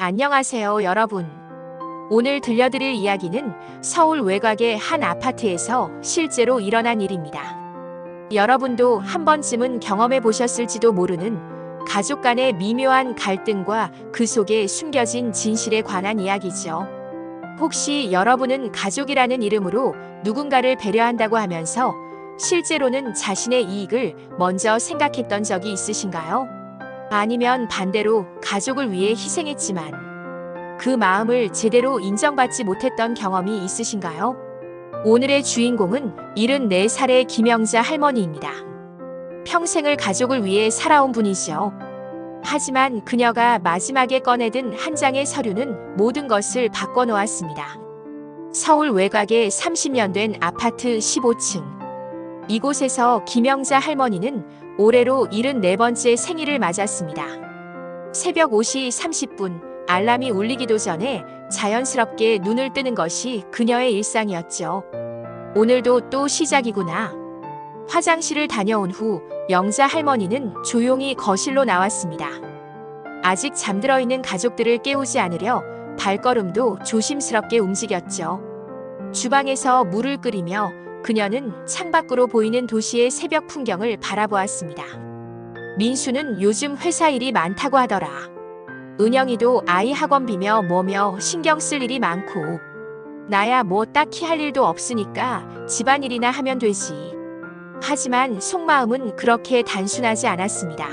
안녕하세요, 여러분. 오늘 들려드릴 이야기는 서울 외곽의 한 아파트에서 실제로 일어난 일입니다. 여러분도 한 번쯤은 경험해 보셨을지도 모르는 가족 간의 미묘한 갈등과 그 속에 숨겨진 진실에 관한 이야기죠. 혹시 여러분은 가족이라는 이름으로 누군가를 배려한다고 하면서 실제로는 자신의 이익을 먼저 생각했던 적이 있으신가요? 아니면 반대로 가족을 위해 희생했지만 그 마음을 제대로 인정받지 못했던 경험이 있으신가요? 오늘의 주인공은 74살의 김영자 할머니입니다. 평생을 가족을 위해 살아온 분이죠. 하지만 그녀가 마지막에 꺼내든 한 장의 서류는 모든 것을 바꿔놓았습니다. 서울 외곽의 30년 된 아파트 15층. 이곳에서 김영자 할머니는 올해로 74번째 생일을 맞았습니다. 새벽 5시 30분 알람이 울리기도 전에 자연스럽게 눈을 뜨는 것이 그녀의 일상이었죠. 오늘도 또 시작이구나. 화장실을 다녀온 후 영자 할머니는 조용히 거실로 나왔습니다. 아직 잠들어 있는 가족들을 깨우지 않으려 발걸음도 조심스럽게 움직였죠. 주방에서 물을 끓이며 그녀는 창밖으로 보이는 도시의 새벽 풍경을 바라보았습니다. 민수는 요즘 회사 일이 많다고 하더라. 은영이도 아이 학원비며 뭐며 신경 쓸 일이 많고 나야 뭐 딱히 할 일도 없으니까 집안일이나 하면 되지. 하지만 속마음은 그렇게 단순하지 않았습니다.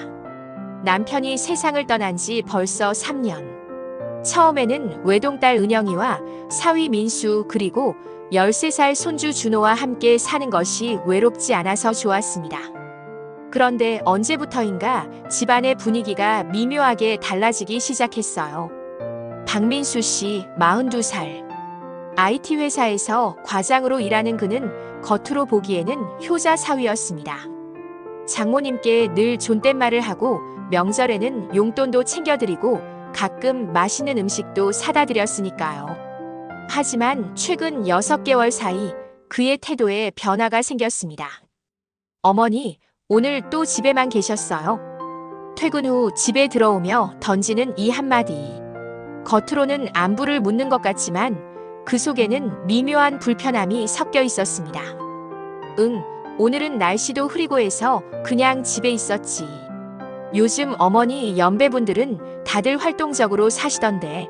남편이 세상을 떠난 지 벌써 3년. 처음에는 외동딸 은영이와 사위 민수 그리고 13살 손주 준호와 함께 사는 것이 외롭지 않아서 좋았습니다. 그런데 언제부터인가 집안의 분위기가 미묘하게 달라지기 시작했어요. 박민수 씨, 42살. IT 회사에서 과장으로 일하는 그는 겉으로 보기에는 효자 사위였습니다. 장모님께 늘 존댓말을 하고 명절에는 용돈도 챙겨드리고 가끔 맛있는 음식도 사다 드렸으니까요. 하지만 최근 6개월 사이 그의 태도에 변화가 생겼습니다. 어머니, 오늘 또 집에만 계셨어요? 퇴근 후 집에 들어오며 던지는 이 한마디. 겉으로는 안부를 묻는 것 같지만 그 속에는 미묘한 불편함이 섞여 있었습니다. 응, 오늘은 날씨도 흐리고 해서 그냥 집에 있었지. 요즘 어머니 연배분들은 다들 활동적으로 사시던데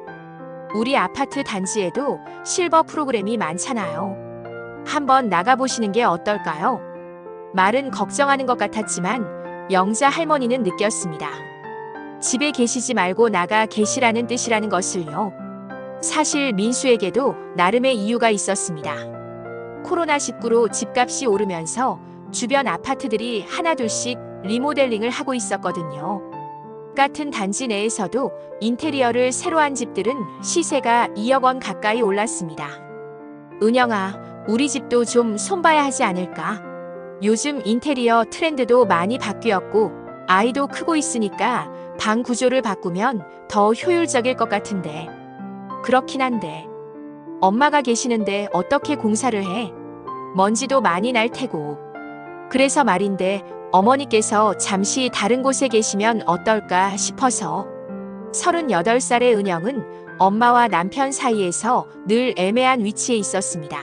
우리 아파트 단지에도 실버 프로그램이 많잖아요. 한번 나가보시는 게 어떨까요? 말은 걱정하는 것 같았지만 영자 할머니는 느꼈습니다. 집에 계시지 말고 나가 계시라는 뜻이라는 것을요. 사실 민수에게도 나름의 이유가 있었습니다. 코로나19로 집값이 오르면서 주변 아파트들이 하나둘씩 리모델링을 하고 있었거든요. 같은 단지 내에서도 인테리어를 새로 한 집들은 시세가 2억 원 가까이 올랐습니다. 은영아, 우리 집도 좀 손봐야 하지 않을까? 요즘 인테리어 트렌드도 많이 바뀌었고 아이도 크고 있으니까 방 구조를 바꾸면 더 효율적일 것 같은데. 그렇긴 한데 엄마가 계시는데 어떻게 공사를 해? 먼지도 많이 날 테고. 그래서 말인데 어머니께서 잠시 다른 곳에 계시면 어떨까 싶어서. 38살의 은영은 엄마와 남편 사이에서 늘 애매한 위치에 있었습니다.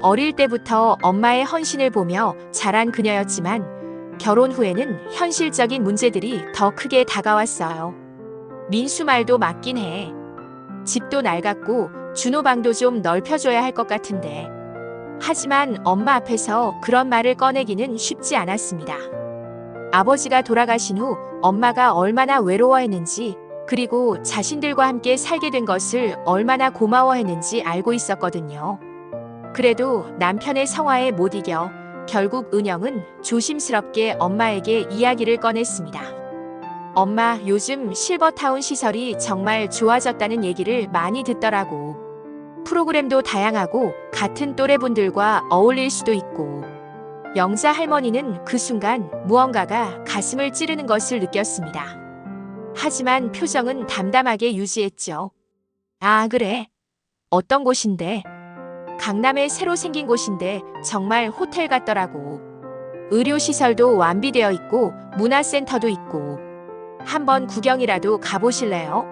어릴 때부터 엄마의 헌신을 보며 자란 그녀였지만 결혼 후에는 현실적인 문제들이 더 크게 다가왔어요. 민수 말도 맞긴 해. 집도 낡았고 준호 방도 좀 넓혀줘야 할 것 같은데. 하지만 엄마 앞에서 그런 말을 꺼내기는 쉽지 않았습니다. 아버지가 돌아가신 후 엄마가 얼마나 외로워했는지 그리고 자신들과 함께 살게 된 것을 얼마나 고마워했는지 알고 있었거든요. 그래도 남편의 성화에 못 이겨 결국 은영은 조심스럽게 엄마에게 이야기를 꺼냈습니다. 엄마, 요즘 실버타운 시설이 정말 좋아졌다는 얘기를 많이 듣더라고. 프로그램도 다양하고 같은 또래분들과 어울릴 수도 있고. 영자 할머니는 그 순간 무언가가 가슴을 찌르는 것을 느꼈습니다. 하지만 표정은 담담하게 유지했죠. 아, 그래? 어떤 곳인데? 강남에 새로 생긴 곳인데 정말 호텔 같더라고. 의료시설도 완비되어 있고 문화센터도 있고. 한번 구경이라도 가보실래요?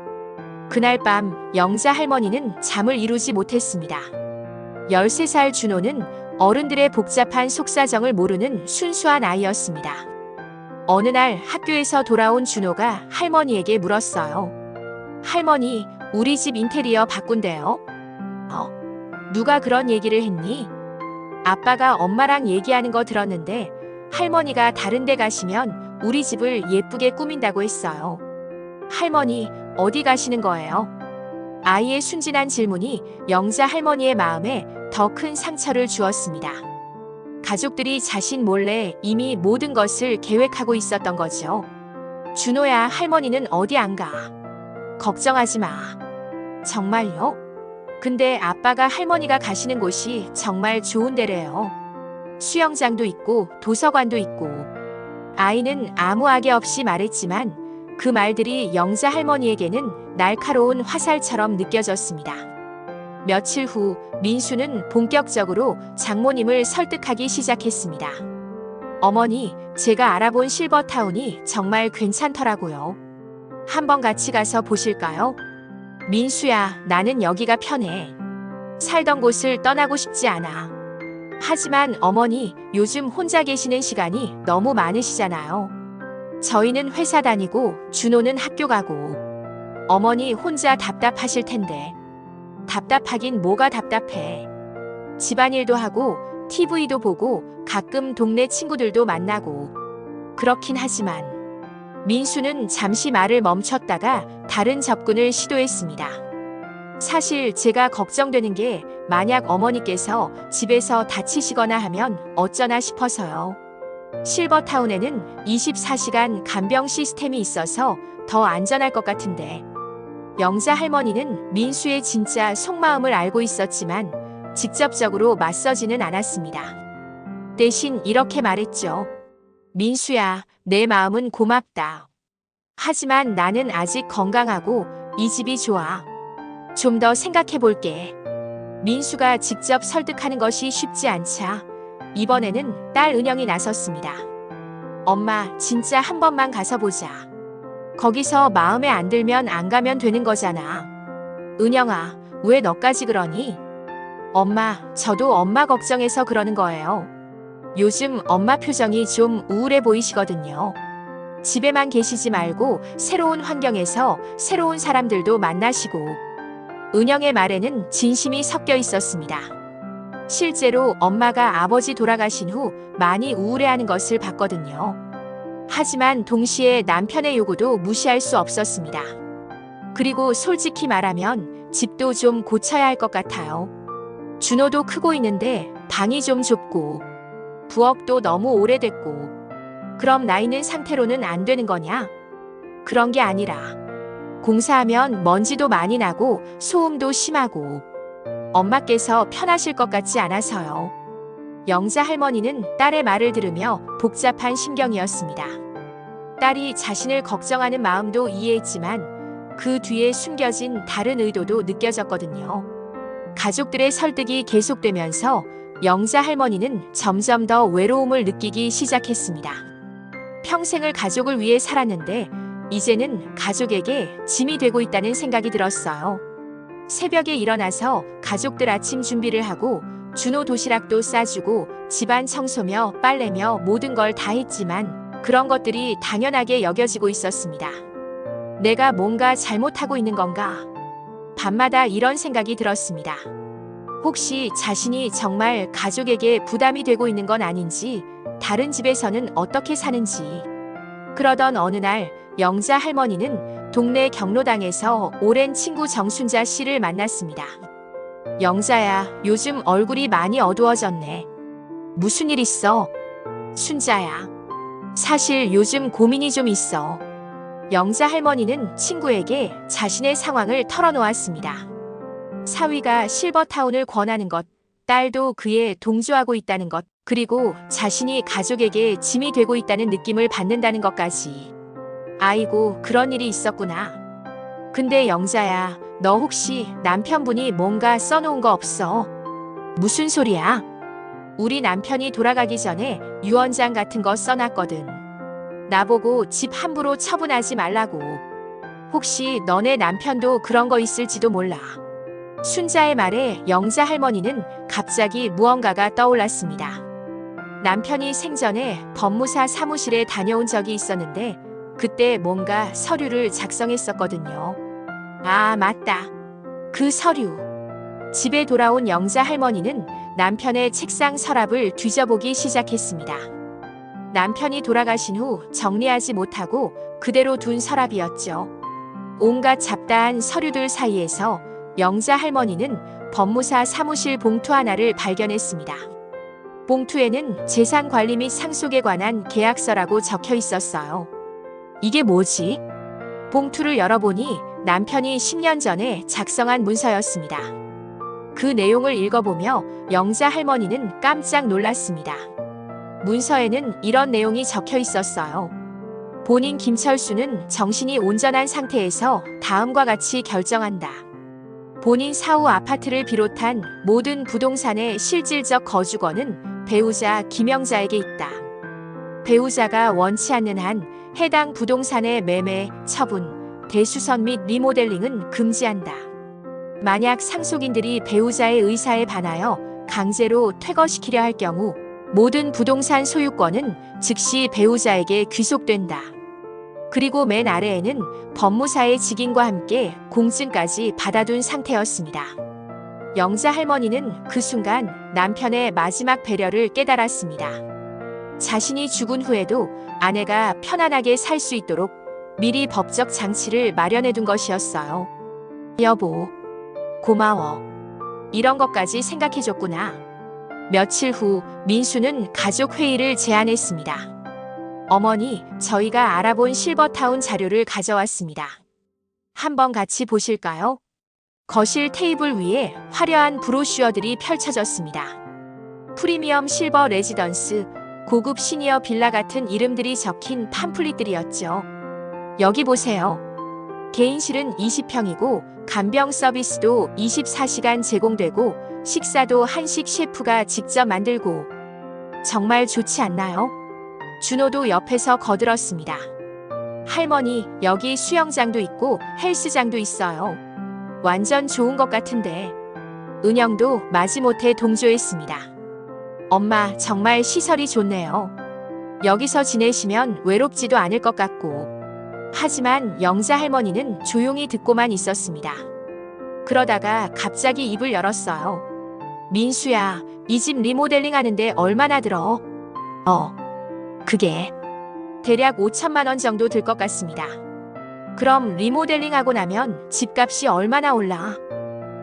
그날 밤 영자 할머니는 잠을 이루지 못했습니다. 13살 준호는 어른들의 복잡한 속사정을 모르는 순수한 아이였습니다. 어느 날 학교에서 돌아온 준호가 할머니에게 물었어요. 할머니, 우리 집 인테리어 바꾼대요. 누가 그런 얘기를 했니? 아빠가 엄마랑 얘기하는 거 들었는데 할머니가 다른 데 가시면 우리 집을 예쁘게 꾸민다고 했어요. 할머니, 어디 가시는 거예요? 아이의 순진한 질문이 영자 할머니의 마음에 더 큰 상처를 주었습니다. 가족들이 자신 몰래 이미 모든 것을 계획하고 있었던 거죠. 준호야, 할머니는 어디 안 가. 걱정하지 마. 정말요? 근데 아빠가 할머니가 가시는 곳이 정말 좋은 데래요. 수영장도 있고 도서관도 있고. 아이는 아무 악의 없이 말했지만 그 말들이 영자 할머니에게는 날카로운 화살처럼 느껴졌습니다. 며칠 후 민수는 본격적으로 장모님을 설득하기 시작했습니다. 어머니, 제가 알아본 실버타운이 정말 괜찮더라고요. 한번 같이 가서 보실까요? 민수야, 나는 여기가 편해. 살던 곳을 떠나고 싶지 않아. 하지만 어머니, 요즘 혼자 계시는 시간이 너무 많으시잖아요. 저희는 회사 다니고 준호는 학교 가고. 어머니 혼자 답답하실 텐데. 답답하긴 뭐가 답답해. 집안일도 하고 TV도 보고 가끔 동네 친구들도 만나고. 그렇긴 하지만 민수는 잠시 말을 멈췄다가 다른 접근을 시도했습니다. 사실 제가 걱정되는 게 만약 어머니께서 집에서 다치시거나 하면 어쩌나 싶어서요. 실버타운에는 24시간 간병 시스템이 있어서 더 안전할 것 같은데. 영자 할머니는 민수의 진짜 속마음을 알고 있었지만 직접적으로 맞서지는 않았습니다. 대신 이렇게 말했죠. 민수야, 내 마음은 고맙다. 하지만 나는 아직 건강하고 이 집이 좋아. 좀 더 생각해 볼게. 민수가 직접 설득하는 것이 쉽지 않자 이번에는 딸 은영이 나섰습니다. 엄마, 진짜 한 번만 가서 보자. 거기서 마음에 안 들면 안 가면 되는 거잖아. 은영아, 왜 너까지 그러니? 엄마, 저도 엄마 걱정해서 그러는 거예요. 요즘 엄마 표정이 좀 우울해 보이시거든요. 집에만 계시지 말고 새로운 환경에서 새로운 사람들도 만나시고. 은영의 말에는 진심이 섞여 있었습니다. 실제로 엄마가 아버지 돌아가신 후 많이 우울해하는 것을 봤거든요. 하지만 동시에 남편의 요구도 무시할 수 없었습니다. 그리고 솔직히 말하면 집도 좀 고쳐야 할 것 같아요. 준호도 크고 있는데 방이 좀 좁고 부엌도 너무 오래됐고. 그럼 나 있는 상태로는 안 되는 거냐? 그런 게 아니라 공사하면 먼지도 많이 나고 소음도 심하고 엄마께서 편하실 것 같지 않아서요. 영자 할머니는 딸의 말을 들으며 복잡한 심경이었습니다. 딸이 자신을 걱정하는 마음도 이해했지만 그 뒤에 숨겨진 다른 의도도 느껴졌거든요. 가족들의 설득이 계속되면서 영자 할머니는 점점 더 외로움을 느끼기 시작했습니다. 평생을 가족을 위해 살았는데 이제는 가족에게 짐이 되고 있다는 생각이 들었어요. 새벽에 일어나서 가족들 아침 준비를 하고 준호 도시락도 싸주고 집안 청소며 빨래며 모든 걸 다 했지만 그런 것들이 당연하게 여겨지고 있었습니다. 내가 뭔가 잘못하고 있는 건가? 밤마다 이런 생각이 들었습니다. 혹시 자신이 정말 가족에게 부담이 되고 있는 건 아닌지, 다른 집에서는 어떻게 사는지. 그러던 어느 날 영자 할머니는 동네 경로당에서 오랜 친구 정순자 씨를 만났습니다. 영자야, 요즘 얼굴이 많이 어두워졌네. 무슨 일 있어? 순자야. 사실 요즘 고민이 좀 있어. 영자 할머니는 친구에게 자신의 상황을 털어놓았습니다. 사위가 실버타운을 권하는 것, 딸도 그에 동조하고 있다는 것, 그리고 자신이 가족에게 짐이 되고 있다는 느낌을 받는다는 것까지. 아이고, 그런 일이 있었구나. 근데 영자야, 너 혹시 남편분이 뭔가 써놓은 거 없어? 무슨 소리야? 우리 남편이 돌아가기 전에 유언장 같은 거 써놨거든. 나보고 집 함부로 처분하지 말라고. 혹시 너네 남편도 그런 거 있을지도 몰라. 순자의 말에 영자 할머니는 갑자기 무언가가 떠올랐습니다. 남편이 생전에 법무사 사무실에 다녀온 적이 있었는데 그때 뭔가 서류를 작성했었거든요. 아, 맞다. 그 서류. 집에 돌아온 영자 할머니는 남편의 책상 서랍을 뒤져보기 시작했습니다. 남편이 돌아가신 후 정리하지 못하고 그대로 둔 서랍이었죠. 온갖 잡다한 서류들 사이에서 영자 할머니는 법무사 사무실 봉투 하나를 발견했습니다. 봉투에는 재산관리 및 상속에 관한 계약서라고 적혀 있었어요. 이게 뭐지? 봉투를 열어보니 남편이 10년 전에 작성한 문서였습니다. 그 내용을 읽어보며 영자 할머니는 깜짝 놀랐습니다. 문서에는 이런 내용이 적혀 있었어요. 본인 김철수는 정신이 온전한 상태에서 다음과 같이 결정한다. 본인 사후 아파트를 비롯한 모든 부동산의 실질적 거주권은 배우자 김영자에게 있다. 배우자가 원치 않는 한 해당 부동산의 매매, 처분, 대수선 및 리모델링은 금지한다. 만약 상속인들이 배우자의 의사에 반하여 강제로 퇴거시키려 할 경우 모든 부동산 소유권은 즉시 배우자에게 귀속된다. 그리고 맨 아래에는 법무사의 직인과 함께 공증까지 받아둔 상태였습니다. 영자 할머니는 그 순간 남편의 마지막 배려를 깨달았습니다. 자신이 죽은 후에도 아내가 편안하게 살 수 있도록 미리 법적 장치를 마련해둔 것이었어요. 여보, 고마워. 이런 것까지 생각해줬구나. 며칠 후 민수는 가족 회의를 제안했습니다. 어머니, 저희가 알아본 실버타운 자료를 가져왔습니다. 한번 같이 보실까요? 거실 테이블 위에 화려한 브로슈어들이 펼쳐졌습니다. 프리미엄 실버 레지던스, 고급 시니어 빌라 같은 이름들이 적힌 팜플릿들이었죠. 여기 보세요. 개인실은 20평이고 간병 서비스도 24시간 제공되고 식사도 한식 셰프가 직접 만들고 정말 좋지 않나요? 준호도 옆에서 거들었습니다. 할머니, 여기 수영장도 있고 헬스장도 있어요. 완전 좋은 것 같은데. 은영도 마지못해 동조했습니다. 엄마, 정말 시설이 좋네요. 여기서 지내시면 외롭지도 않을 것 같고. 하지만 영자 할머니는 조용히 듣고만 있었습니다. 그러다가 갑자기 입을 열었어요. 민수야, 이 집 리모델링 하는데 얼마나 들어? 그게 대략 5천만 원 정도 들 것 같습니다. 그럼 리모델링 하고 나면 집값이 얼마나 올라?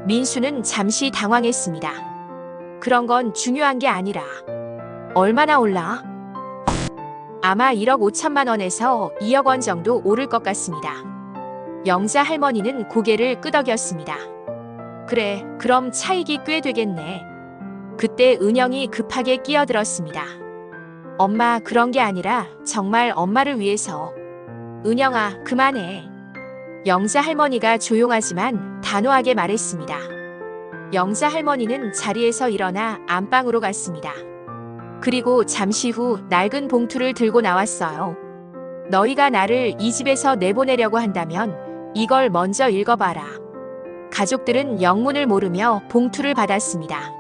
민수는 잠시 당황했습니다. 그런 건 중요한 게 아니라 얼마나 올라? 아마 1억 5천만 원에서 2억 원 정도 오를 것 같습니다. 영자 할머니는 고개를 끄덕였습니다. 그래, 그럼 차익이 꽤 되겠네. 그때 은영이 급하게 끼어들었습니다. 엄마, 그런 게 아니라 정말 엄마를 위해서. 은영아, 그만해. 영자 할머니가 조용하지만 단호하게 말했습니다. 영자 할머니는 자리에서 일어나 안방으로 갔습니다. 그리고 잠시 후 낡은 봉투를 들고 나왔어요. 너희가 나를 이 집에서 내보내려고 한다면 이걸 먼저 읽어봐라. 가족들은 영문을 모르며 봉투를 받았습니다.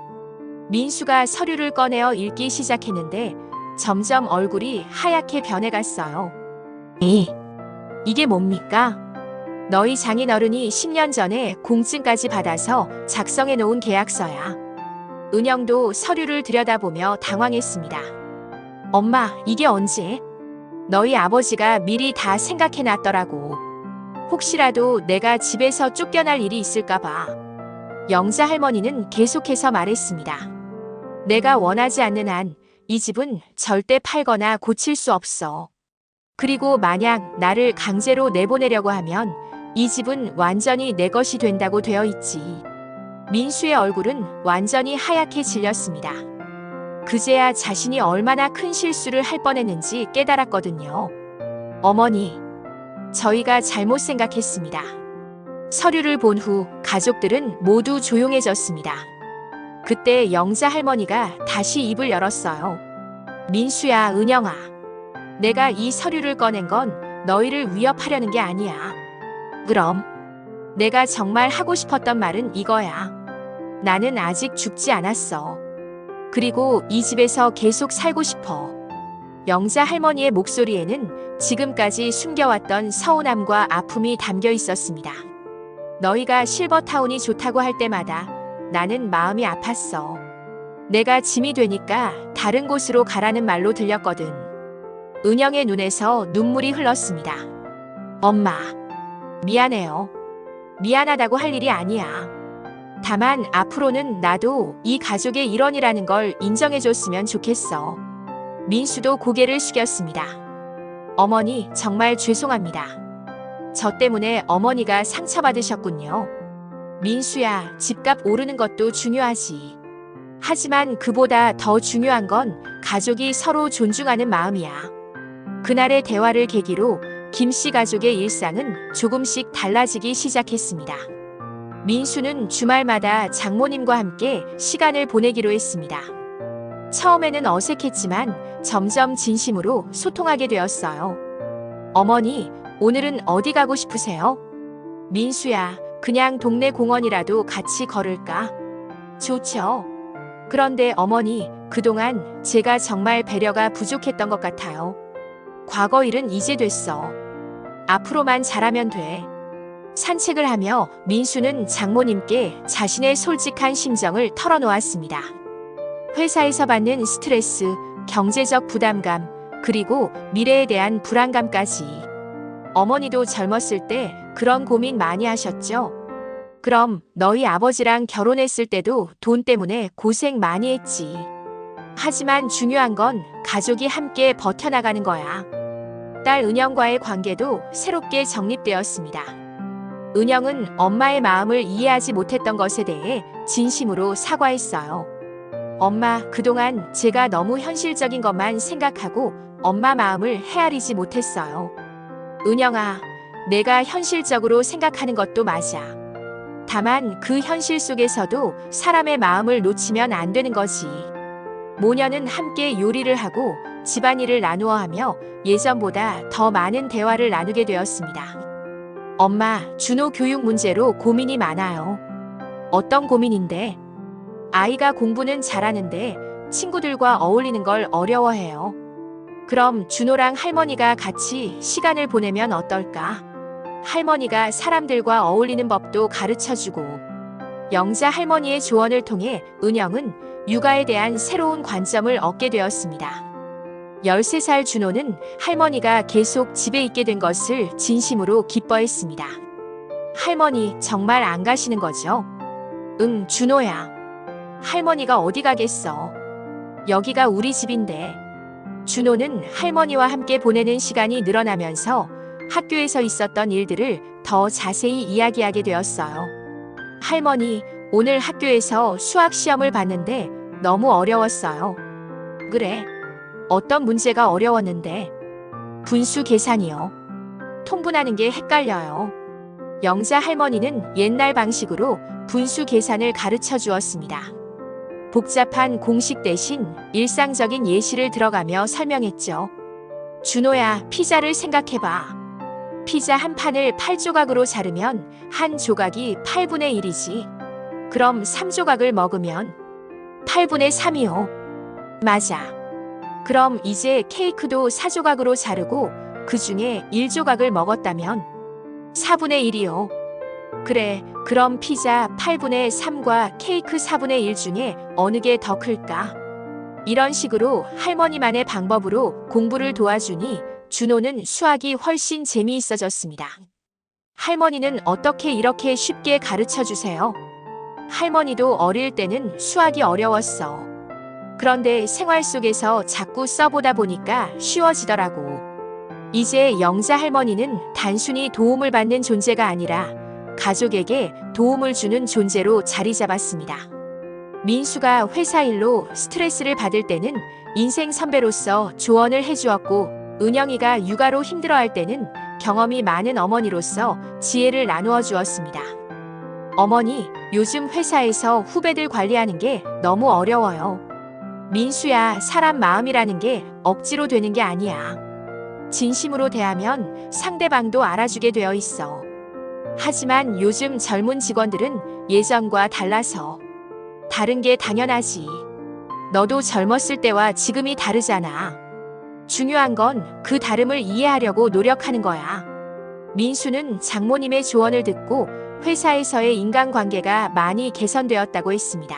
민수가 서류를 꺼내어 읽기 시작했는데 점점 얼굴이 하얗게 변해갔어요. 이게 뭡니까? 너희 장인어른이 10년 전에 공증까지 받아서 작성해 놓은 계약서야. 은영도 서류를 들여다보며 당황했습니다. 엄마, 이게 언제? 너희 아버지가 미리 다 생각해 놨더라고. 혹시라도 내가 집에서 쫓겨날 일이 있을까봐. 영자 할머니는 계속해서 말했습니다. 내가 원하지 않는 한 이 집은 절대 팔거나 고칠 수 없어. 그리고 만약 나를 강제로 내보내려고 하면 이 집은 완전히 내 것이 된다고 되어 있지. 민수의 얼굴은 완전히 하얗게 질렸습니다. 그제야 자신이 얼마나 큰 실수를 할 뻔했는지 깨달았거든요. 어머니, 저희가 잘못 생각했습니다. 서류를 본 후 가족들은 모두 조용해졌습니다. 그때 영자 할머니가 다시 입을 열었어요. 민수야, 은영아. 내가 이 서류를 꺼낸 건 너희를 위협하려는 게 아니야. 그럼 내가 정말 하고 싶었던 말은 이거야. 나는 아직 죽지 않았어. 그리고 이 집에서 계속 살고 싶어. 영자 할머니의 목소리에는 지금까지 숨겨왔던 서운함과 아픔이 담겨 있었습니다. 너희가 실버타운이 좋다고 할 때마다 나는 마음이 아팠어. 내가 짐이 되니까 다른 곳으로 가라는 말로 들렸거든. 은영의 눈에서 눈물이 흘렀습니다. 엄마, 미안해요. 미안하다고 할 일이 아니야. 다만 앞으로는 나도 이 가족의 일원이라는 걸 인정해줬으면 좋겠어. 민수도 고개를 숙였습니다. 어머니, 정말 죄송합니다. 저 때문에 어머니가 상처받으셨군요. 민수야, 집값 오르는 것도 중요하지. 하지만 그보다 더 중요한 건 가족이 서로 존중하는 마음이야. 그날의 대화를 계기로 김씨 가족의 일상은 조금씩 달라지기 시작했습니다. 민수는 주말마다 장모님과 함께 시간을 보내기로 했습니다. 처음에는 어색했지만 점점 진심으로 소통하게 되었어요. 어머니, 오늘은 어디 가고 싶으세요? 민수야, 그냥 동네 공원이라도 같이 걸을까? 좋죠. 그런데 어머니, 그동안 제가 정말 배려가 부족했던 것 같아요. 과거 일은 이제 됐어. 앞으로만 잘하면 돼. 산책을 하며 민수는 장모님께 자신의 솔직한 심정을 털어놓았습니다. 회사에서 받는 스트레스, 경제적 부담감, 그리고 미래에 대한 불안감까지. 어머니도 젊었을 때 그런 고민 많이 하셨죠? 그럼 너희 아버지랑 결혼했을 때도 돈 때문에 고생 많이 했지. 하지만 중요한 건 가족이 함께 버텨나가는 거야. 딸 은영과의 관계도 새롭게 정립되었습니다. 은영은 엄마의 마음을 이해하지 못했던 것에 대해 진심으로 사과했어요. 엄마, 그동안 제가 너무 현실적인 것만 생각하고 엄마 마음을 헤아리지 못했어요. 은영아, 내가 현실적으로 생각하는 것도 맞아. 다만 그 현실 속에서도 사람의 마음을 놓치면 안 되는 거지. 모녀는 함께 요리를 하고 집안일을 나누어 하며 예전보다 더 많은 대화를 나누게 되었습니다. 엄마, 준호 교육 문제로 고민이 많아요. 어떤 고민인데? 아이가 공부는 잘하는데 친구들과 어울리는 걸 어려워해요. 그럼 준호랑 할머니가 같이 시간을 보내면 어떨까? 할머니가 사람들과 어울리는 법도 가르쳐주고. 영자 할머니의 조언을 통해 은영은 육아에 대한 새로운 관점을 얻게 되었습니다. 13살 준호는 할머니가 계속 집에 있게 된 것을 진심으로 기뻐했습니다. 할머니, 정말 안 가시는 거죠? 응, 준호야. 할머니가 어디 가겠어. 여기가 우리 집인데. 준호는 할머니와 함께 보내는 시간이 늘어나면서 학교에서 있었던 일들을 더 자세히 이야기하게 되었어요. 할머니, 오늘 학교에서 수학 시험을 봤는데 너무 어려웠어요. 그래? 어떤 문제가 어려웠는데? 분수 계산이요. 통분하는 게 헷갈려요. 영자 할머니는 옛날 방식으로 분수 계산을 가르쳐 주었습니다. 복잡한 공식 대신 일상적인 예시를 들어가며 설명했죠. 준호야, 피자를 생각해봐. 피자 한 판을 8조각으로 자르면 한 조각이 8분의 1이지. 그럼 3조각을 먹으면 8분의 3이요. 맞아. 그럼 이제 케이크도 4조각으로 자르고 그 중에 1조각을 먹었다면 4분의 1이요. 그래, 그럼 피자 8분의 3과 케이크 4분의 1 중에 어느 게 더 클까? 이런 식으로 할머니만의 방법으로 공부를 도와주니 준호는 수학이 훨씬 재미있어졌습니다. 할머니는 어떻게 이렇게 쉽게 가르쳐 주세요? 할머니도 어릴 때는 수학이 어려웠어. 그런데 생활 속에서 자꾸 써보다 보니까 쉬워지더라고. 이제 영자 할머니는 단순히 도움을 받는 존재가 아니라 가족에게 도움을 주는 존재로 자리 잡았습니다. 민수가 회사 일로 스트레스를 받을 때는 인생 선배로서 조언을 해주었고, 은영이가 육아로 힘들어할 때는 경험이 많은 어머니로서 지혜를 나누어 주었습니다. 어머니, 요즘 회사에서 후배들 관리하는 게 너무 어려워요. 민수야, 사람 마음이라는 게 억지로 되는 게 아니야. 진심으로 대하면 상대방도 알아주게 되어 있어. 하지만 요즘 젊은 직원들은 예전과 달라서 다른 게 당연하지. 너도 젊었을 때와 지금이 다르잖아. 중요한 건 그 다름을 이해하려고 노력하는 거야. 민수는 장모님의 조언을 듣고 회사에서의 인간관계가 많이 개선되었다고 했습니다.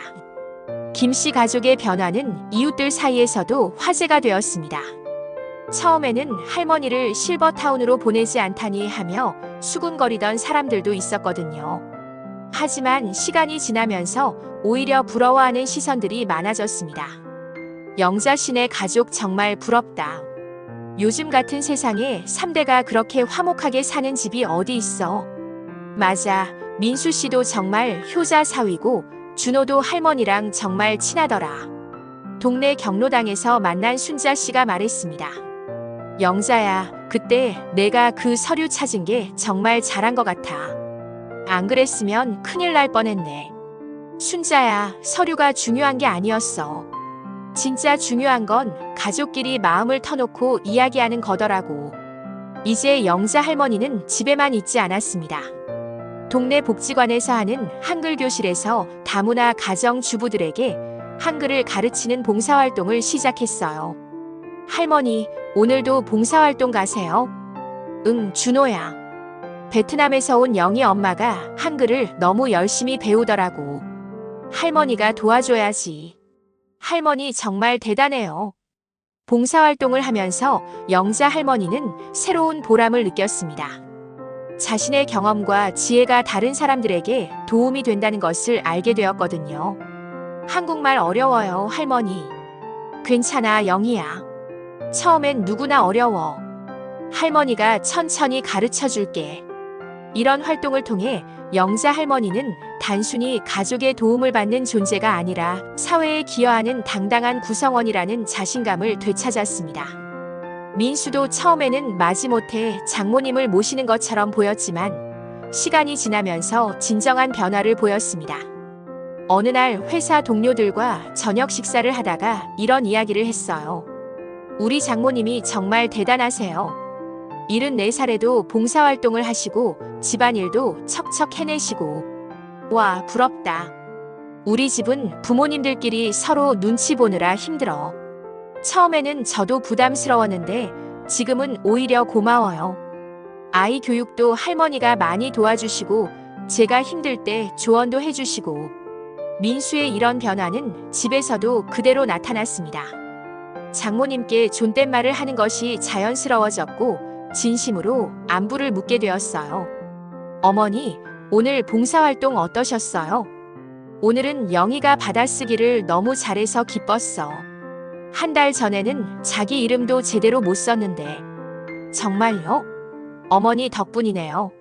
김 씨 가족의 변화는 이웃들 사이에서도 화제가 되었습니다. 처음에는 할머니를 실버타운으로 보내지 않다니 하며 수군거리던 사람들도 있었거든요. 하지만 시간이 지나면서 오히려 부러워하는 시선들이 많아졌습니다. 영자 씨네 가족 정말 부럽다. 요즘 같은 세상에 3대가 그렇게 화목하게 사는 집이 어디 있어. 맞아. 민수 씨도 정말 효자 사위고 준호도 할머니랑 정말 친하더라. 동네 경로당에서 만난 순자 씨가 말했습니다. 영자야, 그때 내가 그 서류 찾은 게 정말 잘한 것 같아. 안 그랬으면 큰일 날 뻔했네. 순자야, 서류가 중요한 게 아니었어. 진짜 중요한 건 가족끼리 마음을 터놓고 이야기하는 거더라고. 이제 영자 할머니는 집에만 있지 않았습니다. 동네 복지관에서 하는 한글 교실에서 다문화 가정 주부들에게 한글을 가르치는 봉사활동을 시작했어요. 할머니, 오늘도 봉사활동 가세요? 응, 준호야. 베트남에서 온 영희 엄마가 한글을 너무 열심히 배우더라고. 할머니가 도와줘야지. 할머니 정말 대단해요. 봉사활동을 하면서 영자 할머니는 새로운 보람을 느꼈습니다. 자신의 경험과 지혜가 다른 사람들에게 도움이 된다는 것을 알게 되었거든요. 한국말 어려워요, 할머니. 괜찮아, 영희야. 처음엔 누구나 어려워. 할머니가 천천히 가르쳐 줄게. 이런 활동을 통해 영자 할머니는 단순히 가족의 도움을 받는 존재가 아니라 사회에 기여하는 당당한 구성원이라는 자신감을 되찾았습니다. 민수도 처음에는 마지못해 장모님을 모시는 것처럼 보였지만 시간이 지나면서 진정한 변화를 보였습니다. 어느 날 회사 동료들과 저녁 식사를 하다가 이런 이야기를 했어요. 우리 장모님이 정말 대단하세요. 74살에도 봉사활동을 하시고 집안일도 척척 해내시고. 와, 부럽다. 우리 집은 부모님들끼리 서로 눈치 보느라 힘들어. 처음에는 저도 부담스러웠는데 지금은 오히려 고마워요. 아이 교육도 할머니가 많이 도와주시고 제가 힘들 때 조언도 해주시고. 민수의 이런 변화는 집에서도 그대로 나타났습니다. 장모님께 존댓말을 하는 것이 자연스러워졌고 진심으로 안부를 묻게 되었어요. 어머니, 오늘 봉사활동 어떠셨어요? 오늘은 영희가 받아쓰기를 너무 잘해서 기뻤어. 한 달 전에는 자기 이름도 제대로 못 썼는데. 정말요? 어머니 덕분이네요.